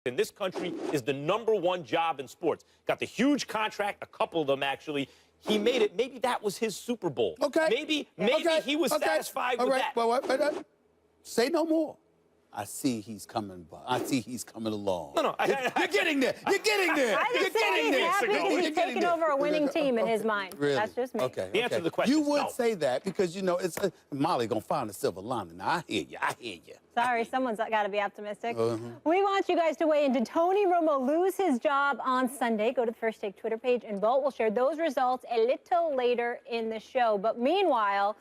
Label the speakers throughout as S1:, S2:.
S1: in this country is the #1 job in sports. Got the huge contract, a couple of them actually. He made it. Maybe that was his Super Bowl.
S2: Okay.
S1: Maybe he was satisfied with that.
S2: Well, wait. Say no more. I see he's coming by. I see he's coming along.
S1: No.
S2: You're getting there. You're getting there.
S3: I just say he's happy he's taking over a winning team in his mind.
S2: Really?
S3: That's just me.
S2: Okay.
S1: The answer to the question
S2: You
S1: is
S2: would
S1: no.
S2: say that because, you know, it's Molly going to find a silver lining. Now, I hear you.
S3: Sorry, someone's got to be optimistic. We want you guys to weigh in. Did Tony Romo lose his job on Sunday? Go to the First Take Twitter page and vote. We'll share those results a little later in the show. But meanwhile,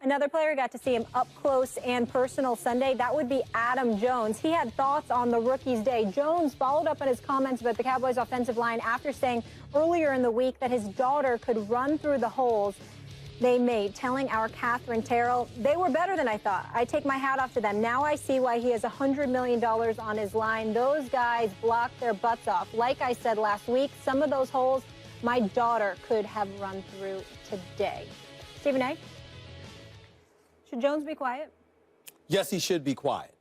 S3: another player got to see him up close and personal Sunday. That would be Adam Jones. He had thoughts on the rookie's day. Jones followed up on his comments about the Cowboys' offensive line after saying earlier in the week that his daughter could run through the holes they made, telling our Catherine Terrell, they were better than I thought. I take my hat off to them. Now I see why he has $100 million on his line. Those guys blocked their butts off. Like I said last week, some of those holes my daughter could have run through today. Stephen A., should Jones be quiet?
S2: Yes, he should be quiet.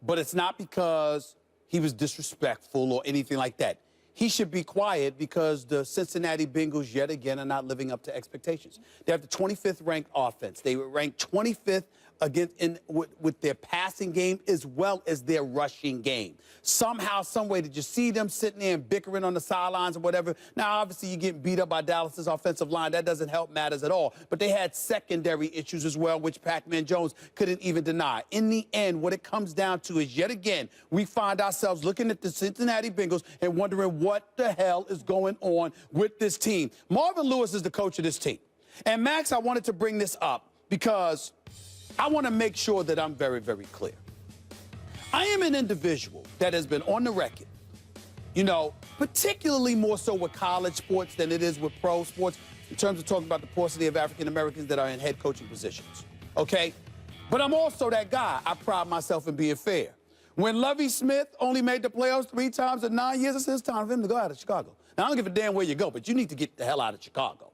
S2: But it's not because he was disrespectful or anything like that. He should be quiet because the Cincinnati Bengals yet again are not living up to expectations. They have the 25th ranked offense. They were ranked 25th with their passing game as well as their rushing game. Somehow, some way, did you see them sitting there and bickering on the sidelines or whatever? Now, obviously, you're getting beat up by Dallas's offensive line. That doesn't help matters at all. But they had secondary issues as well, which Pac-Man Jones couldn't even deny. In the end, what it comes down to is, yet again, we find ourselves looking at the Cincinnati Bengals and wondering what the hell is going on with this team. Marvin Lewis is the coach of this team. And, Max, I wanted to bring this up because I want to make sure that I'm very, very clear. I am an individual that has been on the record, you know, particularly more so with college sports than it is with pro sports in terms of talking about the paucity of African Americans that are in head coaching positions, okay? But I'm also that guy. I pride myself in being fair. When Lovie Smith only made the playoffs 3 times in 9 years, I said it's time for him to go out of Chicago. Now, I don't give a damn where you go, but you need to get the hell out of Chicago.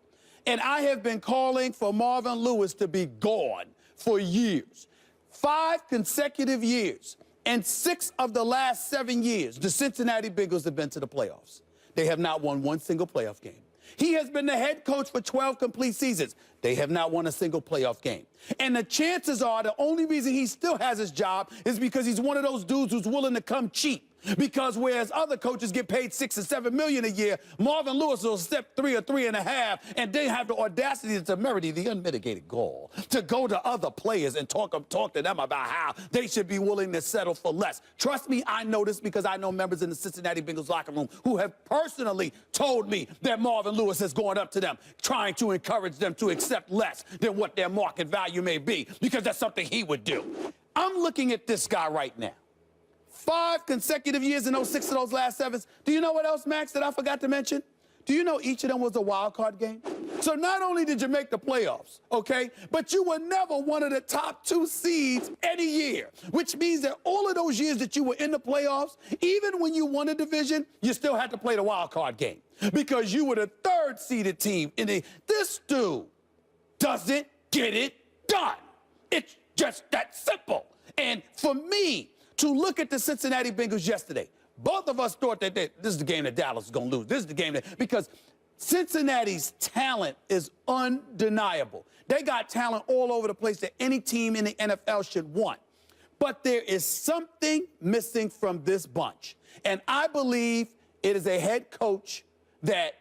S2: And I have been calling for Marvin Lewis to be gone for years. 5 consecutive years. And 6 of the last 7 years, the Cincinnati Bengals have been to the playoffs. They have not won one single playoff game. He has been the head coach for 12 complete seasons. They have not won a single playoff game. And the chances are the only reason he still has his job is because he's one of those dudes who's willing to come cheap. Because whereas other coaches get paid $6 or $7 million a year, Marvin Lewis will step 3 or 3.5, and they have the audacity, the temerity, the unmitigated gall to go to other players and talk to them about how they should be willing to settle for less. Trust me, I know this because I know members in the Cincinnati Bengals locker room who have personally told me that Marvin Lewis has gone up to them, trying to encourage them to accept less than what their market value may be, because that's something he would do. I'm looking at this guy right now. 5 consecutive years in those 6 of those last 7. Do you know what else, Max, that I forgot to mention? Do you know each of them was a wild card game? So not only did you make the playoffs, okay, but you were never one of the top 2 seeds any year, which means that all of those years that you were in the playoffs, even when you won a division, you still had to play the wild card game because you were the 3rd seeded team. This dude doesn't get it done. It's just that simple. And for me, to look at the Cincinnati Bengals yesterday, both of us thought that this is the game that Dallas is going to lose. This is the game because Cincinnati's talent is undeniable. They got talent all over the place that any team in the NFL should want. But there is something missing from this bunch. And I believe it is a head coach that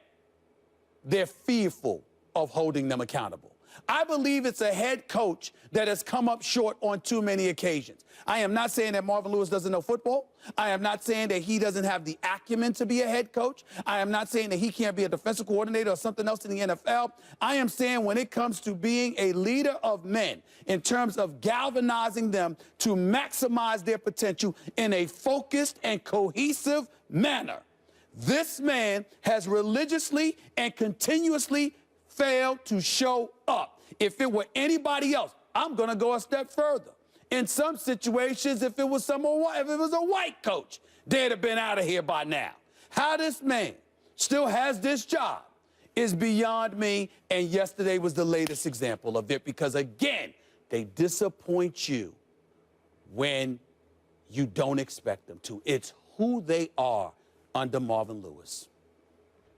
S2: they're fearful of holding them accountable. I believe it's a head coach that has come up short on too many occasions. I am not saying that Marvin Lewis doesn't know football. I am not saying that he doesn't have the acumen to be a head coach. I am not saying that he can't be a defensive coordinator or something else in the NFL. I am saying when it comes to being a leader of men, in terms of galvanizing them to maximize their potential in a focused and cohesive manner, this man has religiously and continuously failed to show up. If it were anybody else, I'm going to go a step further. In some situations, if it was a white coach, they'd have been out of here by now. How this man still has this job is beyond me, and yesterday was the latest example of it because, again, they disappoint you when you don't expect them to. It's who they are under Marvin Lewis.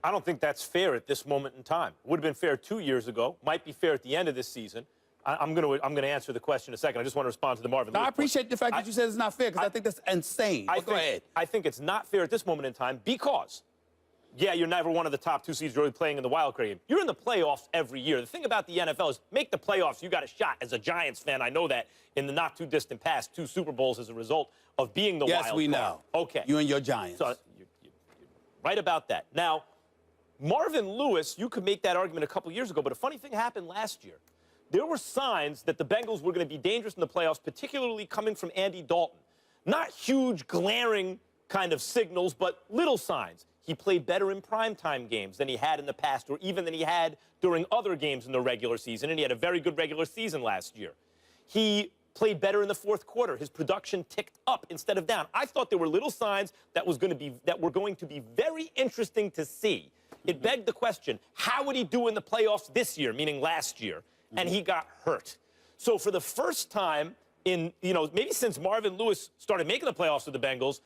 S1: I don't think that's fair at this moment in time. It would have been fair 2 years ago. Might be fair at the end of this season. I'm going to answer the question in a second. I just want to respond to the Marvin Lewis
S2: I appreciate
S1: point.
S2: the fact that you said it's not fair, because I think that's insane. Go ahead.
S1: I think it's not fair at this moment in time because, yeah, you're never one of the top 2 seeds really playing in the wild card game. You're in the playoffs every year. The thing about the NFL is make the playoffs, you got a shot. As a Giants fan, I know that in the not-too-distant past, 2 Super Bowls as a result of being the wild card.
S2: Yes, we know.
S1: Okay.
S2: You and your Giants.
S1: So, you're right about that. Now, Marvin Lewis, you could make that argument a couple years ago, but a funny thing happened last year. There were signs that the Bengals were going to be dangerous in the playoffs, particularly coming from Andy Dalton. Not huge, glaring kind of signals, but little signs. He played better in primetime games than he had in the past, or even than he had during other games in the regular season, and he had a very good regular season last year. He played better in the fourth quarter. His production ticked up instead of down. I thought there were little signs that were going to be very interesting to see. It begged the question, how would he do in the playoffs this year, meaning last year? And he got hurt. So for the first time in, maybe since Marvin Lewis started making the playoffs with the Bengals,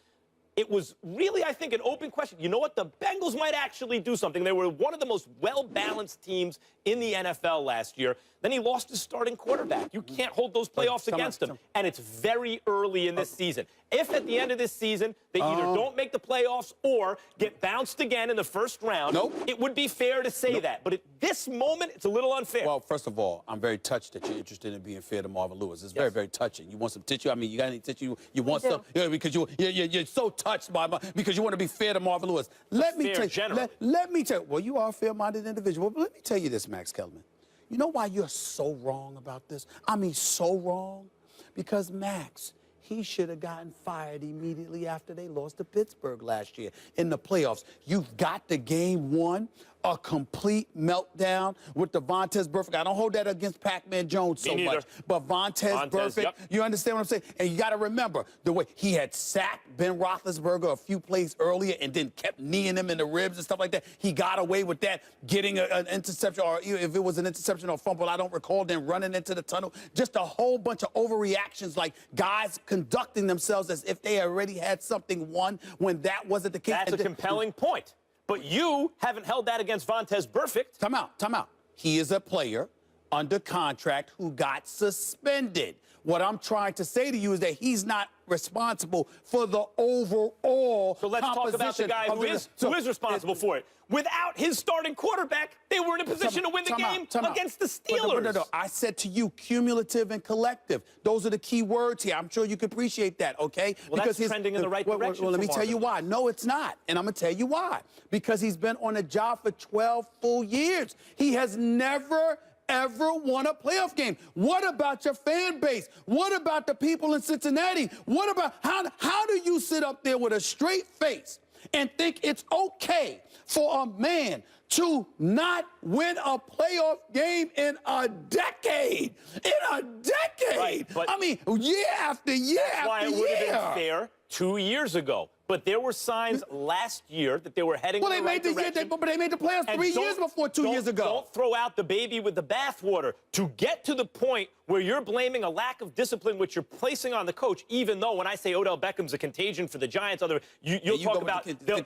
S1: it was really, I think, an open question. You know what? The Bengals might actually do something. They were one of the most well-balanced teams in the NFL last year. Then he lost his starting quarterback. You can't hold those playoffs against him. And it's very early in this season. If at the end of this season they either don't make the playoffs or get bounced again in the first round, it would be fair to say that. But at this moment, it's a little unfair.
S2: Well, first of all, I'm very touched that you're interested in being fair to Marvin Lewis. It's very, very touching. You want some tissue? I mean, you got any tissue? You want some? Yeah, because you're so touched by because you want to be fair to Marvin Lewis. Let me tell you. Well, you are a fair-minded individual. But let me tell you this, Max Kellerman. You know why you're so wrong about this? I mean, so wrong? Because, Max, he should have gotten fired immediately after they lost to Pittsburgh last year in the playoffs. You've got the game won, a complete meltdown with the Vontaze Burfict. I don't hold that against Pac-Man Jones so much, but Vontaze Burfict, you understand what I'm saying? And you got to remember the way he had sacked Ben Roethlisberger a few plays earlier and then kept kneeing him in the ribs and stuff like that. He got away with that, getting an interception, or if it was an interception or fumble, I don't recall, then running into the tunnel. Just a whole bunch of overreactions, like guys conducting themselves as if they already had something won when that wasn't the case.
S1: That's a compelling point. But you haven't held that against Vontaze Burfict.
S2: Time out. He is a player under contract who got suspended. What I'm trying to say to you is that he's not responsible for the overall
S1: So let's talk about the guy who is responsible for it. Without his starting quarterback, they were in a position to win the game against the Steelers.
S2: No. I said to you, cumulative and collective. Those are the key words here. I'm sure you can appreciate that, okay?
S1: Well, because that's trending in the right direction.
S2: Well, let me tell you why. No, it's not. And I'm going to tell you why. Because he's been on the job for 12 full years. He has never ever won a playoff game. What about your fan base? What about the people in Cincinnati? What about how do you sit up there with a straight face and think it's okay for a man to not win a playoff game in a decade? In a decade!
S1: Right, but
S2: I mean, year after year after year.
S1: Why it would have been fair 2 years ago. But there were signs last year that they were heading in the right direction.
S2: But they made the playoffs 3 years before 2 years ago.
S1: Don't throw out the baby with the bathwater. To get to the point where you're blaming a lack of discipline, which you're placing on the coach, even though when I say Odell Beckham's a contagion for the Giants, you'll talk about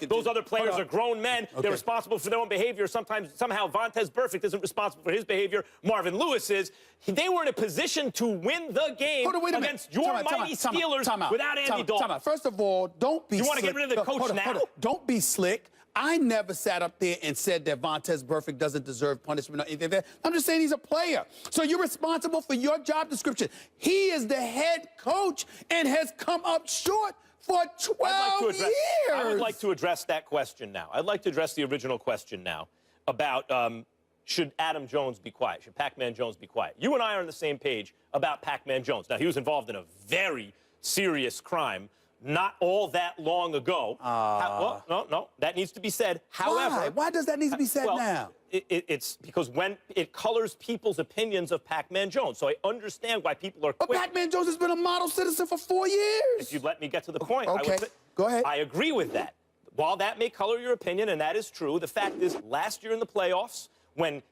S1: those other players are grown men. Okay. They're responsible for their own behavior. Somehow Vontaze Burfict isn't responsible for his behavior. Marvin Lewis is. They were in a position to win the game against your mighty Steelers without Andy Dalton.
S2: First of all, don't be
S1: slick. You want to get rid of the coach now?
S2: Don't be slick. I never sat up there and said that Vontaze Burfict doesn't deserve punishment or anything like that. I'm just saying he's a player. So you're responsible for your job description. He is the head coach and has come up short for 12 years.
S1: I would like to address that question now. I'd like to address the original question now about should Adam Jones be quiet? Should Pac-Man Jones be quiet? You and I are on the same page about Pac-Man Jones. Now, he was involved in a very serious crime not all that long ago. Well, no, that needs to be said. However,
S2: why does that need to be said now?
S1: It's because when it colors people's opinions of Pac-Man Jones. So I understand why people are quick.
S2: But Pac-Man Jones has been a model citizen for 4 years.
S1: If you'd let me get to the point.
S2: Okay, go ahead.
S1: I agree with that. While that may color your opinion, and that is true, the fact is last year in the playoffs, when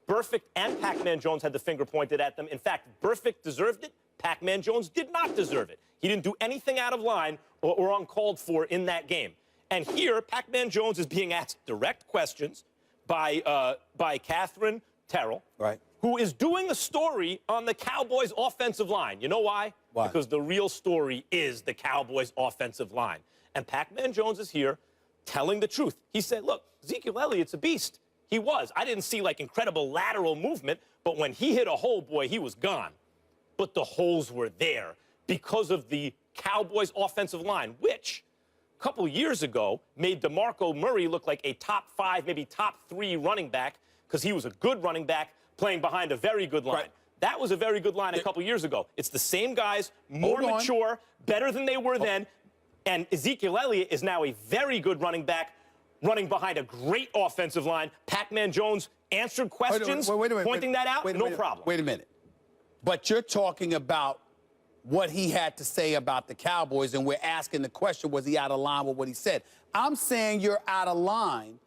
S1: Burfict and Pac-Man Jones had the finger pointed at them, in fact, Burfict deserved it, Pac-Man Jones did not deserve it. He didn't do anything out of line or uncalled for in that game. And here, Pac-Man Jones is being asked direct questions by Catherine Terrell,
S2: Right.
S1: who is doing a story on the Cowboys' offensive line. You know why?
S2: Why?
S1: Because the real story is the Cowboys' offensive line. And Pac-Man Jones is here telling the truth. He said, look, Ezekiel Elliott's a beast. He was. I didn't see, like, incredible lateral movement, but when he hit a hole, boy, he was gone. But the holes were there because of the Cowboys' offensive line, which a couple years ago made DeMarco Murray look like a top 5, maybe top 3 running back because he was a good running back playing behind a very good line.
S2: Right.
S1: That was a very good line a couple years ago. It's the same guys, more mature, better than they were then. And Ezekiel Elliott is now a very good running back, running behind a great offensive line. Pac-Man Jones answered questions,
S2: wait a minute,
S1: pointing that out, no
S2: minute,
S1: problem.
S2: Wait a minute. But you're talking about what he had to say about the Cowboys, and we're asking the question, was he out of line with what he said? I'm saying you're out of line,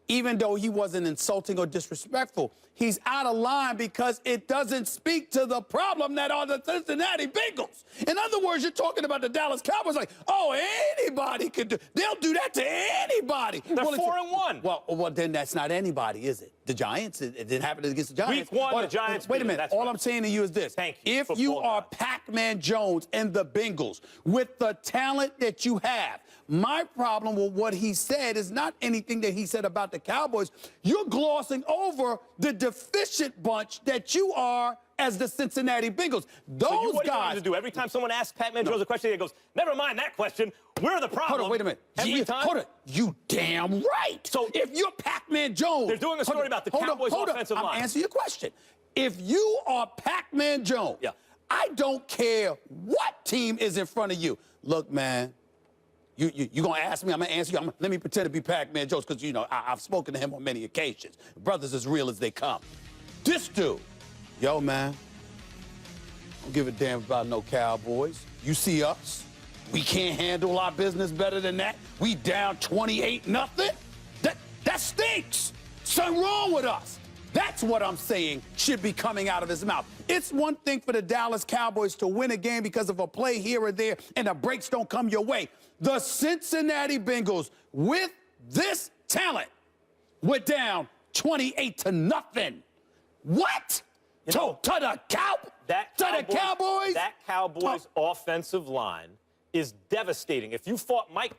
S2: even though he wasn't insulting or disrespectful. He's out of line because it doesn't speak to the problem that are the Cincinnati Bengals. In other words, you're talking about the Dallas Cowboys like, oh, anybody could do. They'll do that to anybody.
S1: They're 4-1.
S2: Well, then that's not anybody, is it? The Giants, it didn't happen against the Giants.
S1: Week 1, the Giants.
S2: Wait a minute.
S1: That's
S2: All
S1: right.
S2: I'm saying to you is this.
S1: Thank you.
S2: If you are Pac-Man Jones and the Bengals with the talent that you have, my problem with what he said is not anything that he said about the Cowboys. You're glossing over the deficient bunch that you are as the Cincinnati Bengals. Those
S1: what
S2: guys.
S1: do you do? Every time someone asks Pac-Man Jones a question, he goes, never mind that question. We're the problem.
S2: Hold on, wait a minute.
S1: Every time?
S2: Hold on. You damn right. So if you're Pac-Man Jones.
S1: They're doing a story about the Cowboys' offensive line.
S2: I'm answering your question. If you are Pac-Man Jones, I don't care what team is in front of you. Look, man, you going to ask me, I'm going to answer you. Let me pretend to be Pac-Man Jones because, you know, I've spoken to him on many occasions. Brothers as real as they come. This dude, yo, man, don't give a damn about no Cowboys. You see us? We can't handle our business better than that. We down 28-0. That stinks. Something wrong with us. That's what I'm saying should be coming out of his mouth. It's one thing for the Dallas Cowboys to win a game because of a play here or there and the breaks don't come your way. The Cincinnati Bengals, with this talent, were down 28-0. What? To the Cowboys?
S1: That Cowboys offensive line is devastating. If you fought Mike